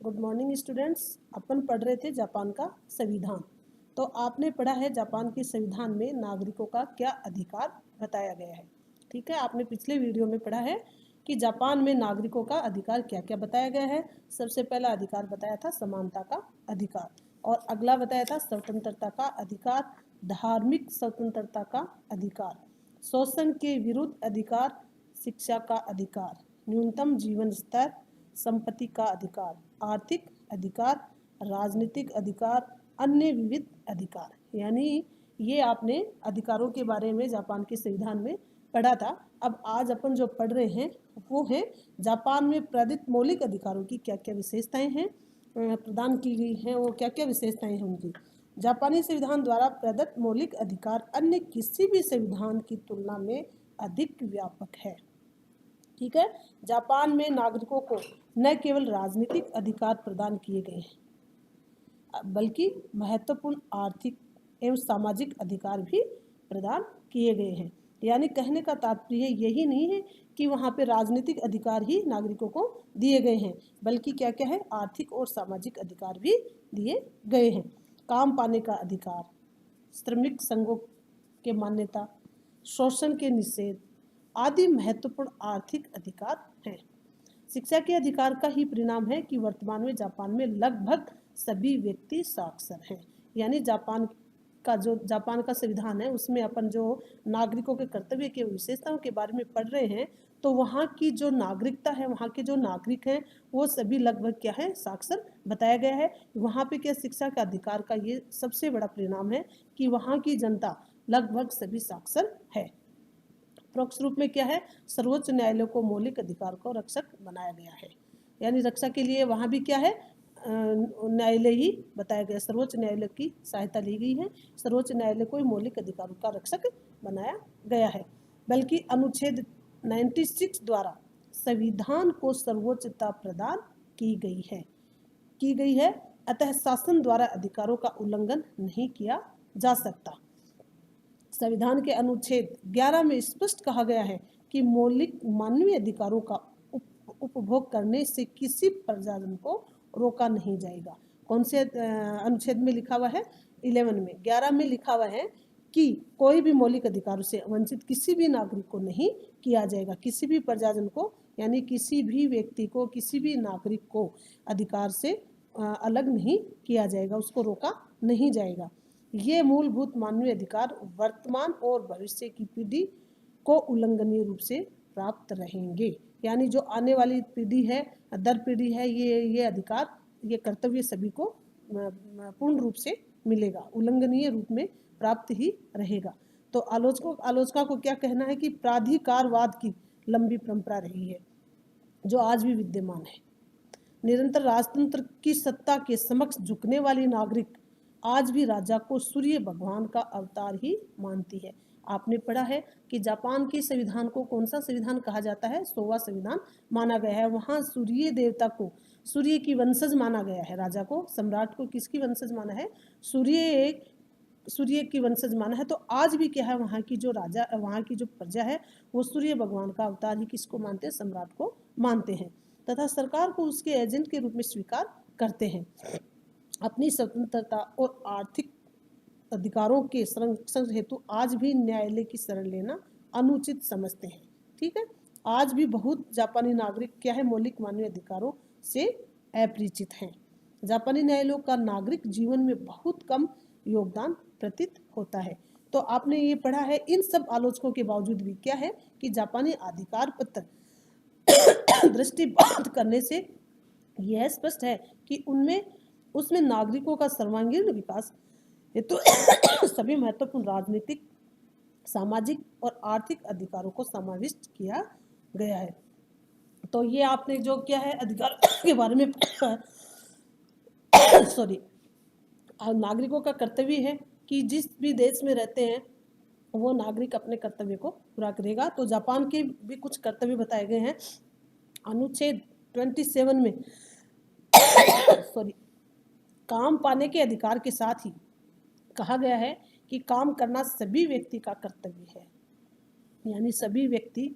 Good morning students. अपन पढ़ रहे थे जापान का संविधान। तो आपने पढ़ा है जापान के संविधान में नागरिकों का क्या अधिकार बताया गया है। ठीक है, आपने पिछले वीडियो में पढ़ा है कि जापान में नागरिकों का अधिकार क्या क्या बताया गया है। सबसे पहला अधिकार बताया था समानता का अधिकार, और अगला बताया था स्वतंत्रता का अधिकार, धार्मिक स्वतंत्रता का अधिकार, शोषण के विरुद्ध अधिकार, शिक्षा का अधिकार, न्यूनतम जीवन स्तर, संपत्ति का अधिकार, आर्थिक अधिकार, राजनीतिक अधिकार, अन्य विविध अधिकार। यानी ये आपने अधिकारों के बारे में जापान के संविधान में पढ़ा था। अब आज अपन जो पढ़ रहे हैं वो है जापान में प्रदत्त मौलिक अधिकारों की क्या क्या विशेषताएं हैं, प्रदान की गई हैं, वो क्या क्या विशेषताएं हैं उनकी। जापानी संविधान द्वारा प्रदत्त मौलिक अधिकार अन्य किसी भी संविधान की तुलना में अधिक व्यापक है। ठीक है, जापान में नागरिकों को न केवल राजनीतिक अधिकार प्रदान किए गए हैं बल्कि महत्वपूर्ण आर्थिक एवं सामाजिक अधिकार भी प्रदान किए गए हैं। यानी कहने का तात्पर्य यही नहीं है कि वहाँ पे राजनीतिक अधिकार ही नागरिकों को दिए गए हैं, बल्कि क्या क्या है, आर्थिक और सामाजिक अधिकार भी दिए गए हैं। काम पाने का अधिकार, श्रमिक संघों के मान्यता, शोषण के निषेध आदि महत्वपूर्ण आर्थिक अधिकार हैं। शिक्षा के अधिकार का ही परिणाम है कि वर्तमान में जापान में लगभग सभी व्यक्ति साक्षर हैं। यानी जापान का संविधान है उसमें अपन जो नागरिकों के कर्तव्य के विशेषताओं के बारे में पढ़ रहे हैं, तो वहाँ की जो नागरिकता है, वहाँ के जो नागरिक हैं वो सभी लगभग क्या है, साक्षर बताया गया है। वहाँ पे क्या शिक्षा का अधिकार का ये सबसे बड़ा परिणाम है कि वहाँ की जनता लगभग सभी साक्षर है। परोक्ष रूप में क्या है, सर्वोच्च न्यायालय को मौलिक अधिकार को रक्षक बनाया गया है। यानी रक्षा के लिए वहाँ भी क्या है, न्यायालय ही बताया गया, सर्वोच्च न्यायालय की सहायता ली गई है। सर्वोच्च न्यायालय को मौलिक अधिकारों का रक्षक बनाया गया है। बल्कि अनुच्छेद 96 द्वारा संविधान को सर्वोच्चता प्रदान की गई है। अतः शासन द्वारा अधिकारों का उल्लंघन नहीं किया जा सकता। संविधान के अनुच्छेद 11 में स्पष्ट कहा गया है कि मौलिक मानवीय अधिकारों का उपभोग करने से किसी प्रजाजन को रोका नहीं जाएगा। कौन से अनुच्छेद में लिखा हुआ है, 11 में, 11 में लिखा हुआ है कि कोई भी मौलिक अधिकारों से वंचित किसी भी नागरिक को नहीं किया जाएगा। किसी भी प्रजाजन को, यानी किसी भी व्यक्ति को, किसी भी नागरिक को अधिकार से अलग नहीं किया जाएगा, उसको रोका नहीं जाएगा। ये मूलभूत मानवीय अधिकार वर्तमान और भविष्य की पीढ़ी को उल्लंघनीय रूप से प्राप्त रहेंगे। यानी जो आने वाली पीढ़ी है, दर पीढ़ी है, ये अधिकार, ये कर्तव्य सभी को पूर्ण रूप से मिलेगा, उल्लंघनीय रूप में प्राप्त ही रहेगा। तो आलोचका को क्या कहना है कि प्राधिकारवाद की लंबी परंपरा रही है जो आज भी विद्यमान है। निरंतर राजतंत्र की सत्ता के समक्ष झुकने वाली नागरिक आज भी राजा को सूर्य भगवान का अवतार ही मानती है। आपने पढ़ा है कि जापान के संविधान को कौन सा संविधान कहा जाता है, सोवा संविधान माना गया है। वहाँ सूर्य देवता को सूर्य की वंशज माना गया है। राजा को, सम्राट को किसकी वंशज माना है, सूर्य की वंशज माना है। तो आज भी क्या है, वहाँ की जो राजा, वहाँ की जो प्रजा है वो सूर्य भगवान का अवतार ही किसको मानते हैं, सम्राट को मानते हैं, तथा सरकार को उसके एजेंट के रूप में स्वीकार करते हैं। अपनी स्वतंत्रता और आर्थिक अधिकारों के संरक्षण हेतु आज भी न्यायालय की शरण लेना अनुचित समझते हैं। ठीक है, आज भी बहुत जापानी नागरिक क्या है, मौलिक मानवीय अधिकारों से अपरिचित हैं। जापानी न्यायालयों का नागरिक जीवन में बहुत कम योगदान प्रतीत होता है। तो आपने ये पढ़ा है, इन सब आलोचकों के बावजूद भी क्या है कि जापानी अधिकार पत्र दृष्टिपात करने से यह स्पष्ट है कि उसमें नागरिकों का सर्वांगीण विकास हेतु सभी महत्वपूर्ण राजनीतिक, सामाजिक और आर्थिक अधिकारों को समाविष्ट किया गया है। तो ये आपने जो क्या है अधिकार के बारे में सॉरी, नागरिकों का कर्तव्य है कि जिस भी देश में रहते हैं वो नागरिक अपने कर्तव्य को पूरा करेगा। तो जापान के भी कुछ कर्तव्य बताए गए हैं अनुच्छेद 27 में काम पाने के अधिकार के साथ ही कहा गया है कि काम करना सभी व्यक्ति का कर्तव्य है। यानी सभी व्यक्ति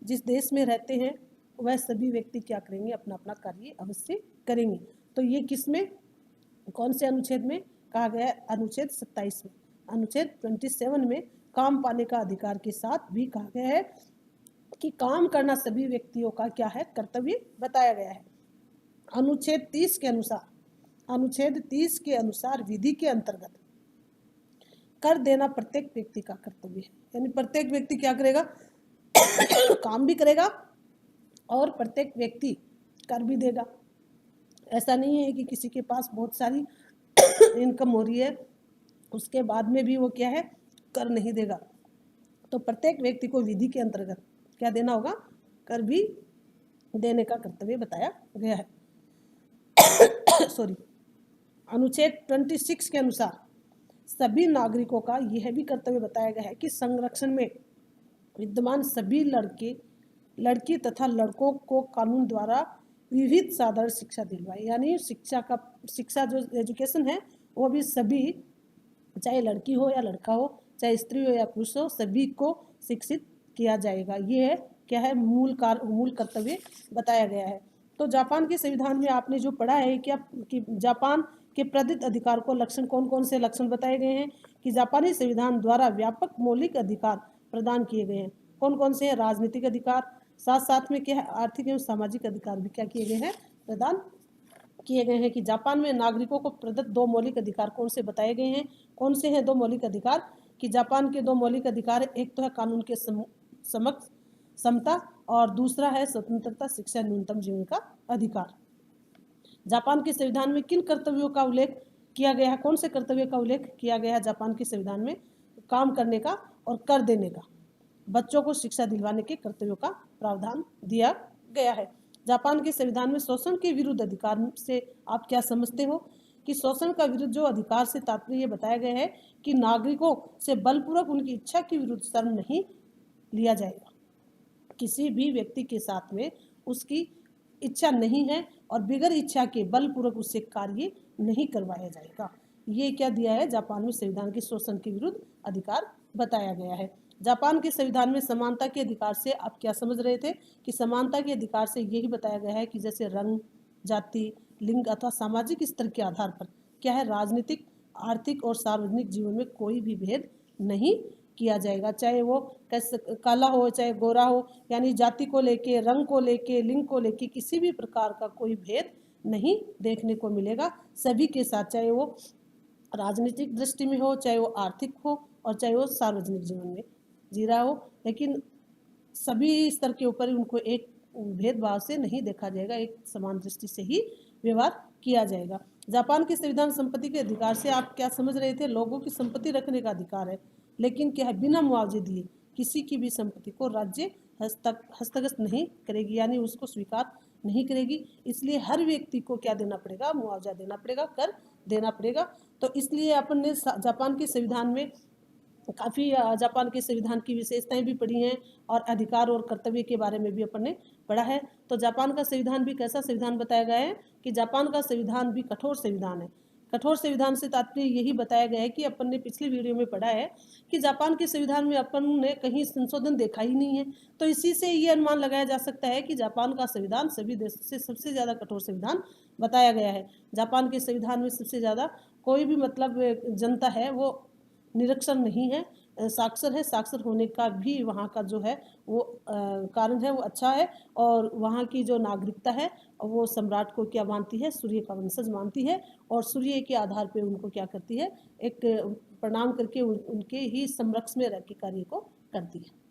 जिस देश में रहते हैं वह सभी व्यक्ति क्या करेंगे, अपना अपना कार्य अवश्य करेंगे। तो ये किस में, कौन से अनुच्छेद में कहा गया है? अनुच्छेद 27 में, अनुच्छेद 27 में काम पाने का अधिकार के साथ भी कहा गया है कि काम करना सभी व्यक्तियों का क्या है, कर्तव्य बताया गया है। अनुच्छेद 30 के अनुसार, अनुच्छेद 30 के अनुसार विधि के अंतर्गत कर देना प्रत्येक व्यक्ति का कर्तव्य है। यानी प्रत्येक व्यक्ति क्या करेगा, काम भी करेगा और प्रत्येक व्यक्ति कर भी देगा। ऐसा नहीं है कि किसी के पास बहुत सारी इनकम हो रही है उसके बाद में भी वो क्या है, कर नहीं देगा। तो प्रत्येक व्यक्ति को विधि के अंतर्गत क्या देना होगा, कर भी देने का कर्तव्य बताया गया है। सॉरी, अनुच्छेद 26 के अनुसार सभी नागरिकों का यह भी कर्तव्य बताया गया है कि संरक्षण में विद्यमान सभी लड़के लड़की तथा लड़कों को कानून द्वारा विविध साधारण शिक्षा दिलवाए। यानी शिक्षा जो एजुकेशन है वो भी सभी, चाहे लड़की हो या लड़का हो, चाहे स्त्री हो या पुरुष हो, सभी को शिक्षित किया जाएगा। ये है क्या है, मूल कर्तव्य बताया गया है। तो जापान के संविधान में आपने जो पढ़ा है कि जापान के प्रदत्त अधिकार को लक्षण, कौन कौन से लक्षण बताए गए हैं कि जापानी संविधान द्वारा व्यापक मौलिक अधिकार प्रदान किए गए हैं। कौन कौन से हैं? राजनीतिक अधिकार, साथ साथ में क्या है, आर्थिक एवं सामाजिक अधिकार भी क्या किए गए हैं, प्रदान किए गए हैं। कि जापान में नागरिकों को प्रदत्त 2 मौलिक अधिकार कौन से बताए गए हैं? कौन से हैं 2 मौलिक अधिकार? कि जापान के 2 मौलिक अधिकार, एक तो है कानून के समक्ष समता और दूसरा है स्वतंत्रता, शिक्षा, न्यूनतम जीवन का अधिकार। जापान के संविधान में किन कर्तव्यों का उल्लेख किया गया है? कौन से कर्तव्य का उल्लेख किया गया है जापान के संविधान में? काम करने का और कर देने का, बच्चों को शिक्षा दिलवाने के कर्तव्यों का प्रावधान दिया गया है। जापान के संविधान में शोषण के विरुद्ध अधिकार से आप क्या समझते हो? कि शोषण का विरुद्ध जो अधिकार से तात्पर्य बताया गया है कि नागरिकों से बलपूर्वक उनकी इच्छा के विरुद्ध श्रम नहीं लिया जाएगा। किसी भी व्यक्ति के साथ में उसकी इच्छा नहीं है और बिगर इच्छा के बलपूर्वक उससे कार्य नहीं करवाया जाएगा। ये क्या दिया है? जापान में संविधान के शोषण के विरुद्ध अधिकार बताया गया है। जापान के संविधान में समानता के अधिकार से आप क्या समझ रहे थे? कि समानता के अधिकार से यही बताया गया है कि जैसे रंग, जाति, लिंग अथवा सामाजिक स्तर के आधार पर क्या है, राजनीतिक, आर्थिक और सार्वजनिक जीवन में कोई भी भेद नहीं किया जाएगा। चाहे वो काला हो चाहे गोरा हो, यानी जाति को लेके, रंग को लेके, लिंग को लेके किसी भी प्रकार का कोई भेद नहीं देखने को मिलेगा। सभी के साथ, चाहे वो राजनीतिक दृष्टि में हो, चाहे वो आर्थिक हो और चाहे वो सार्वजनिक जीवन में जी रहा हो, लेकिन सभी स्तर के ऊपर उनको एक भेदभाव से नहीं देखा जाएगा, एक समान दृष्टि से ही व्यवहार किया जाएगा। जापान के संविधान संपत्ति के अधिकार से आप क्या समझ रहे थे? लोगों की संपत्ति रखने का अधिकार है, लेकिन क्या है, बिना मुआवजे दिए किसी की भी संपत्ति को राज्य हस्तगत नहीं करेगी, यानी उसको स्वीकार नहीं करेगी। इसलिए हर व्यक्ति को क्या देना पड़ेगा? मुआवजा देना पड़ेगा, कर देना पड़ेगा। तो इसलिए अपन ने जापान के संविधान में काफ़ी जापान के संविधान की विशेषताएं भी पढ़ी हैं और अधिकार और कर्तव्य के बारे में भी अपन ने पढ़ा है। तो जापान का संविधान भी कैसा संविधान बताया गया है? कि जापान का संविधान भी कठोर संविधान है। कठोर संविधान से तात्पर्य यही बताया गया है कि अपन ने पिछले वीडियो में पढ़ा है कि जापान के संविधान में अपन ने कहीं संशोधन देखा ही नहीं है। तो इसी से ये अनुमान लगाया जा सकता है कि जापान का संविधान सभी देशों से सबसे ज़्यादा कठोर संविधान बताया गया है। जापान के संविधान में सबसे ज़्यादा कोई भी मतलब जनता है वो निरक्षर नहीं है, साक्षर है। साक्षर होने का भी वहाँ का जो है वो कारण है वो अच्छा है। और वहाँ की जो नागरिकता है वो सम्राट को क्या मानती है? सूर्य का वंशज मानती है और सूर्य के आधार पे उनको क्या करती है? एक प्रणाम करके उनके ही समरक्ष में रह के कार्य को करती है।